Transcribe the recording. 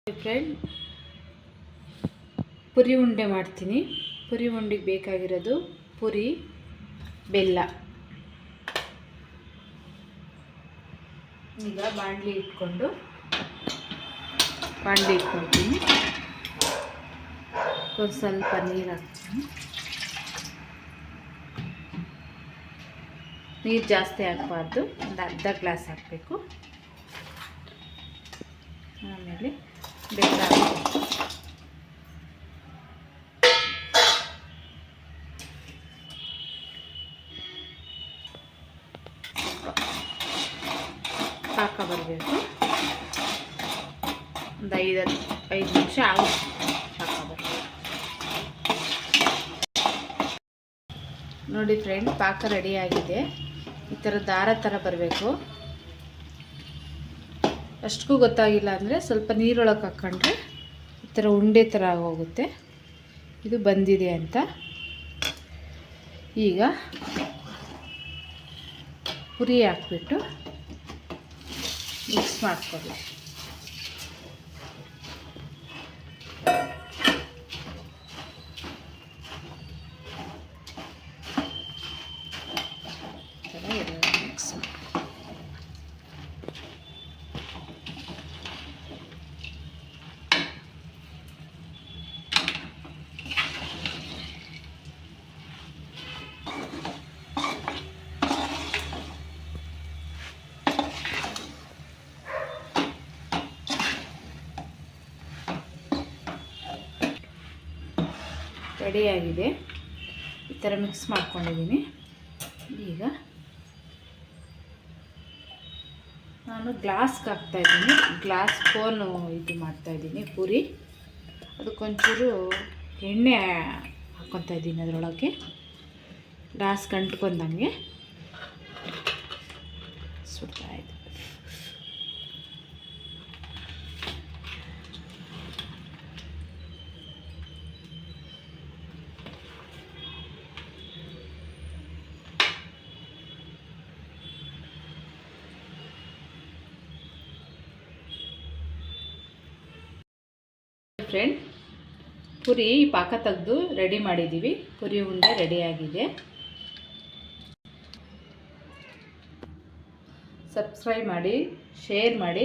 Friend, Puri ಉಂಡೆ ಮಾಡ್ತೀನಿ. ಪುರಿ ಉಂಡೆಗೆ ಬೇಕಾಗಿರೋದು ಪುರಿ, ಬೆಲ್ಲ. ಈಗ ಬಾಣಲಿ ಇಟ್ಕೊಳ್ತೀನಿ. ಒಂದು ಸ್ವಲ್ಪ ನೀರು ಹಾಕ್ತೀನಿ. ನೀರು ಜಾಸ್ತಿ ಹಾಕಬಾರ್ದು, ಒಂದು ಅರ್ಧ ಗ್ಲಾಸ್ ಹಾಕಬೇಕು. ಆಮೇಲೆ ಬೆಲ್ಲ ಪಾಕ ಬರಬೇಕು. ಒಂದು 5 ನಿಮಿಷ ಆಗುತ್ತೆ ಪಾಕ ಬರಬೇಕು. ನೋಡಿ ಫ್ರೆಂಡ್, ಪಾಕ ರೆಡಿಯಾಗಿದೆ. ಈ ಥರ ದಾರ ಥರ ಬರಬೇಕು. ಅಷ್ಟಕ್ಕೂ ಗೊತ್ತಾಗಿಲ್ಲ ಅಂದರೆ ಸ್ವಲ್ಪ ನೀರೊಳಗೆ ಹಾಕ್ಕೊಂಡ್ರೆ ಈ ಥರ ಉಂಡೆ ಥರ ಆಗೋಗುತ್ತೆ. ಇದು ಬಂದಿದೆ ಅಂತ. ಈಗ ಪುರಿ ಹಾಕ್ಬಿಟ್ಟು ಮಿಕ್ಸ್ ಮಾಡ್ಕೊಳ್ಳಿ. ಮಿಕ್ಸ್ ರೆಡಿಯಾಗಿದೆ. ಈ ಥರ ಮಿಕ್ಸ್ ಮಾಡ್ಕೊಂಡಿದ್ದೀನಿ. ಈಗ ನಾನು ಗ್ಲಾಸ್ಗೆ ಹಾಕ್ತಾಯಿದ್ದೀನಿ. ಗ್ಲಾಸ್ ಸ್ಪೂನು ಇದು ಮಾಡ್ತಾಯಿದ್ದೀನಿ ಪೂರಿ. ಅದಕ್ಕೊಂಚೂರು ಎಣ್ಣೆ ಹಾಕ್ಕೊತಾ ಇದ್ದೀನಿ. ಅದರೊಳಗೆ ಗ್ಲಾಸ್ಗೆ ಅಂಟ್ಕೊಂಡಂಗೆ ಸುಡ್ತಾಯಿದ್ದು. ಫ್ರೆಂಡ್, ಪುರಿ ಪಾಕ ತೆಗೆದು ರೆಡಿ ಮಾಡಿದ್ದೀವಿ. ಪುರಿ ಉಂಡೆ ರೆಡಿಯಾಗಿದೆ. ಸಬ್ಸ್ಕ್ರೈಬ್ ಮಾಡಿ, ಶೇರ್ ಮಾಡಿ.